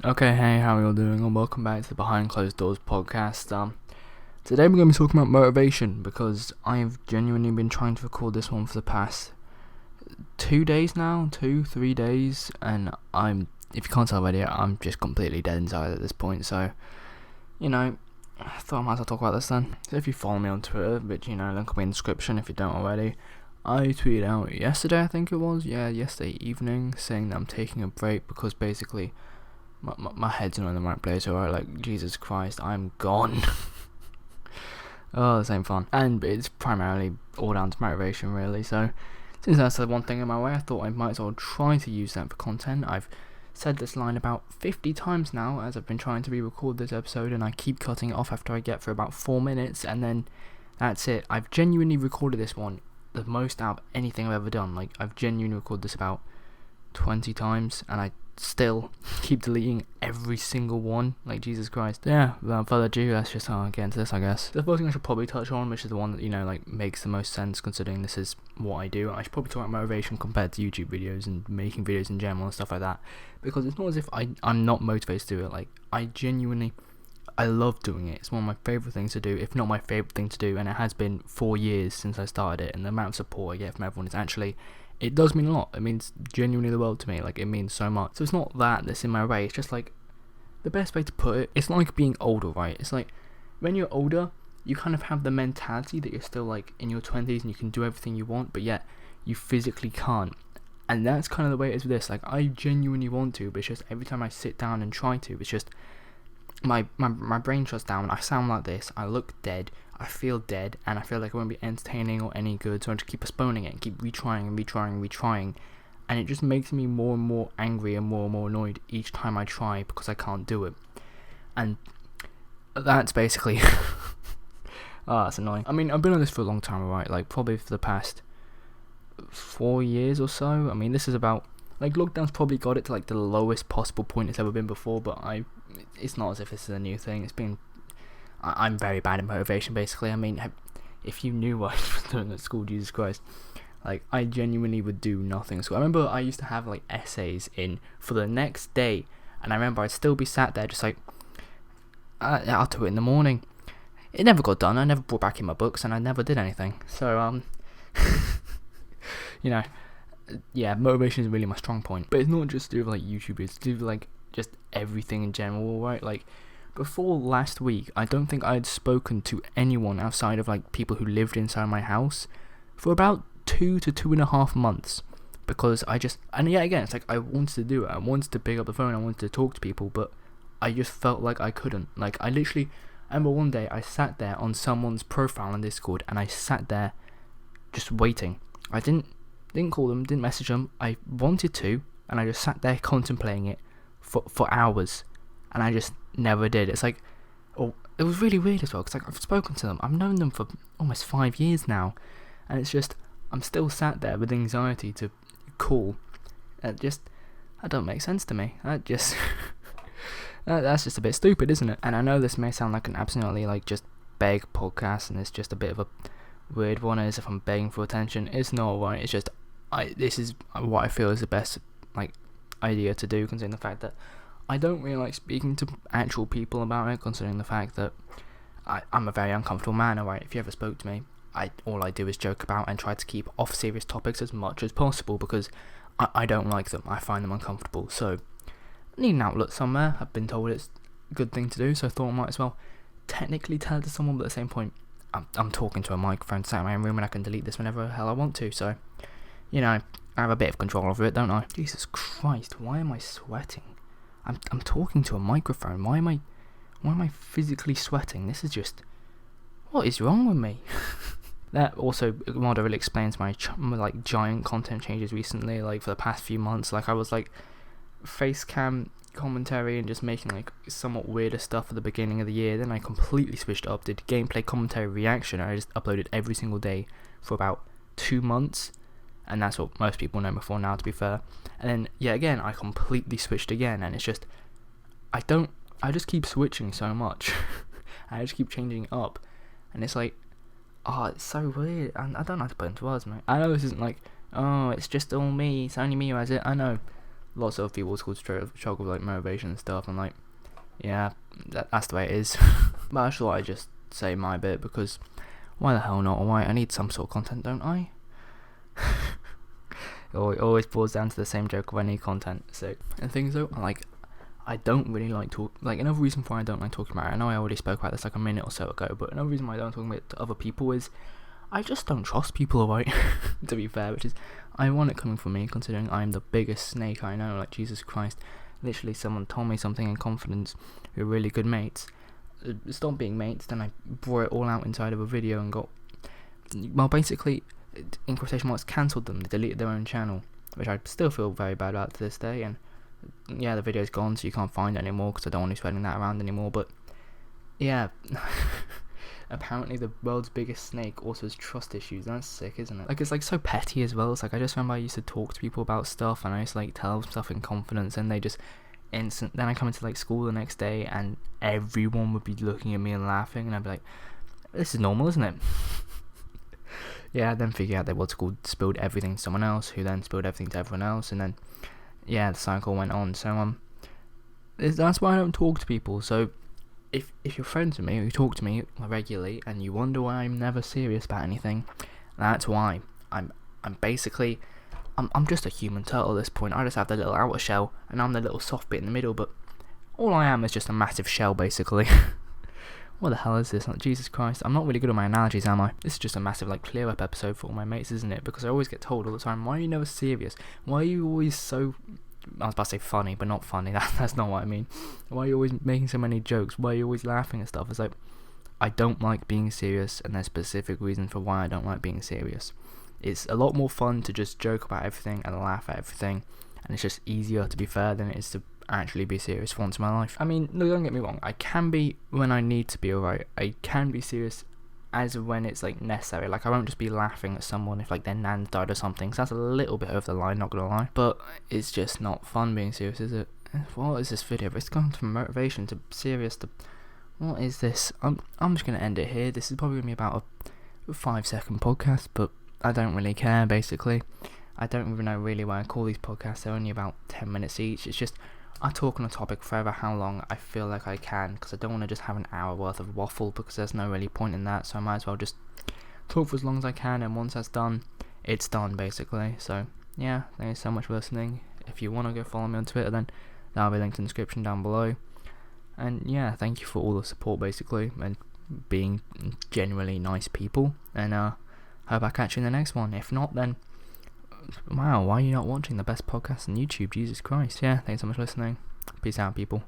Okay, hey, how are you all doing? And welcome back to the Behind Closed Doors podcast. Today we're going to be talking about motivation because I've genuinely been trying to record this one for the past 2 days now, 3 days, and if you can't tell already, I'm just completely dead inside at this point. So, I thought I might as well talk about this then. So if you follow me on Twitter, which link will be in the description if you don't already, I tweeted out yesterday, I think it was, yesterday evening, saying that I'm taking a break because basically my head's not in the right place, alright, like, Jesus Christ, I'm gone. Oh, this ain't fun. And it's primarily all down to motivation, really, so, since that's the one thing in my way, I thought I might as well try to use that for content. I've said this line about 50 times now, as I've been trying to re-record this episode, and I keep cutting it off after I get for about 4 minutes, and then that's it. I've genuinely recorded this one the most out of anything I've ever done. Like, I've genuinely recorded this about 20 times, and I still keep deleting every single one. Like, Jesus Christ. Yeah, without further ado, let's just get into this, I guess. The first thing I should probably touch on, which is the one that makes the most sense considering this is what I do. I should probably talk about motivation compared to YouTube videos and making videos in general and stuff like that, because it's not as if I'm not motivated to do it. Like, I love doing it. It's one of my favourite things to do, if not my favourite thing to do, and it has been 4 years since I started it, and the amount of support I get from everyone is actually, it does mean a lot. It means genuinely the world to me. Like, it means so much. So it's not that's in my way. It's just like, the best way to put it, it's like being older, right? It's like, when you're older, you kind of have the mentality that you're still like in your 20s and you can do everything you want, but yet you physically can't. And that's kind of the way it is with this. Like, I genuinely want to, but it's just every time I sit down and try to, it's just my brain shuts down. I sound like this. I look dead. I feel dead, and I feel like I won't be entertaining or any good, so I just keep postponing it and keep retrying, and it just makes me more and more angry and more annoyed each time I try because I can't do it. And that's basically that's annoying. I mean, I've been on this for a long time, right? Like, probably for the past 4 years or so. I mean, this is about, like, lockdown's probably got it to like the lowest possible point it's ever been before, but it's not as if this is a new thing. I'm very bad at motivation, basically. I mean, if you knew what I was doing at school, Jesus Christ. Like, I genuinely would do nothing at school. I remember I used to have, like, essays in for the next day, and I remember I'd still be sat there just like, I'll do it in the morning. It never got done. I never brought back in my books, and I never did anything. So, yeah, motivation is really my strong point. But it's not just to do with, like, YouTube. It's to do with, like, just everything in general, right? Like, before last week, I don't think I'd spoken to anyone outside of, like, people who lived inside my house for about 2 to 2.5 months, because it's like, I wanted to do it. I wanted to pick up the phone, I wanted to talk to people, but I just felt like I couldn't. Like, I remember one day I sat there on someone's profile on Discord, and I sat there just waiting. I didn't call them, didn't message them. I wanted to, and I just sat there contemplating it for hours, and I just never did. It's like, it was really weird as well, because, like, I've spoken to them, I've known them for almost 5 years now, and it's just, I'm still sat there with anxiety to call. That don't make sense to me. That just that's just a bit stupid, isn't it? And I know this may sound like an absolutely, like, just beg podcast, and it's just a bit of a weird one, as if I'm begging for attention. It's not, right? It's just, this is what I feel is the best, like, idea to do, considering the fact that I don't really like speaking to actual people about it, considering the fact that I'm a very uncomfortable man, alright? If you ever spoke to me, all I do is joke about and try to keep off serious topics as much as possible, because I don't like them. I find them uncomfortable. So, I need an outlet somewhere. I've been told it's a good thing to do, so I thought I might as well technically tell it to someone, but at the same point, I'm talking to a microphone sat in my own room, and I can delete this whenever the hell I want to, so, I have a bit of control over it, don't I? Jesus Christ, why am I sweating? I'm talking to a microphone. Why am I physically sweating? This is just, what is wrong with me? That also really explains my like giant content changes recently. Like, for the past few months, like, I was like face cam commentary and just making, like, somewhat weirder stuff at the beginning of the year. Then I completely switched up, did gameplay commentary reaction, and I just uploaded every single day for about 2 months. And that's what most people know me for now, to be fair. And then, again, I completely switched again, and it's just, I just keep switching so much. I just keep changing it up, and it's like, it's so weird, I don't know how to put into words, mate. I know this isn't like, it's just all me, it's only me who has it, I know. lots of people school struggle with like motivation and stuff, and like, yeah, that's the way it is. But I thought I'd just say my bit, because why the hell not? Why? I need some sort of content, don't I? It always boils down to the same joke of I need content. So, and things though, like, I don't really like another reason why I don't like talking about it, I know I already spoke about this like a minute or so ago, but another reason why I don't talk about it to other people is I just don't trust people, alright? To be fair, which is ironic coming from me, considering I'm the biggest snake I know. Like, Jesus Christ, literally someone told me something in confidence, we were really good mates, stopped being mates, then I brought it all out inside of a video and got, well, basically, in quotation marks, cancelled them. They deleted their own channel, which I still feel very bad about to this day, and yeah, the video's gone, so you can't find it anymore, because I don't want to be spreading that around anymore. But yeah, apparently the world's biggest snake also has trust issues. That's sick, isn't it? Like, it's like so petty as well. It's like, I just remember I used to talk to people about stuff, and I used to like tell them stuff in confidence, and they just then I come into like school the next day, and everyone would be looking at me and laughing, and I'd be like, this is normal, isn't it? Yeah, I then figure out that what's called spilled everything to someone else, who then spilled everything to everyone else, and then yeah, the cycle went on. So that's why I don't talk to people. So if you're friends with me, or you talk to me regularly, and you wonder why I'm never serious about anything, that's why. I'm basically I'm just a human turtle at this point. I just have the little outer shell, and I'm the little soft bit in the middle. But all I am is just a massive shell, basically. What the hell is this? Like, Jesus Christ, I'm not really good at my analogies, am I? This is just a massive like clear up episode for all my mates, isn't it? Because I always get told all the time, why are you never serious? Why are you always so, I was about to say funny, but not funny, that's not what I mean. Why are you always making so many jokes? Why are you always laughing and stuff? It's like, I don't like being serious, and there's specific reasons for why I don't like being serious. It's a lot more fun to just joke about everything and laugh at everything, and it's just easier, to be fair, than it is to actually be serious for once in my life. I mean, no, don't get me wrong, I can be when I need to be, alright. I can be serious as when it's like necessary. Like, I won't just be laughing at someone if like their nan died or something, so that's a little bit over the line, not gonna lie. But it's just not fun being serious, is it? What is this video? It's gone from motivation to serious to, what is this? I'm just gonna end it here. This is probably gonna be about a 5-second podcast, but I don't really care, basically. I don't even know really why I call these podcasts. They're only about 10 minutes each. It's just, I talk on a topic forever how long I feel like I can, because I don't want to just have an hour worth of waffle, because there's no really point in that. So I might as well just talk for as long as I can, and once that's done, it's done, basically. So yeah, thank you so much for listening. If you want to go follow me on Twitter, then that'll be linked in the description down below. And yeah, thank you for all the support, basically, and being genuinely nice people. And hope I catch you in the next one. If not, then wow, why are you not watching the best podcast on YouTube? Jesus Christ. Yeah, thanks so much for listening. Peace out, people.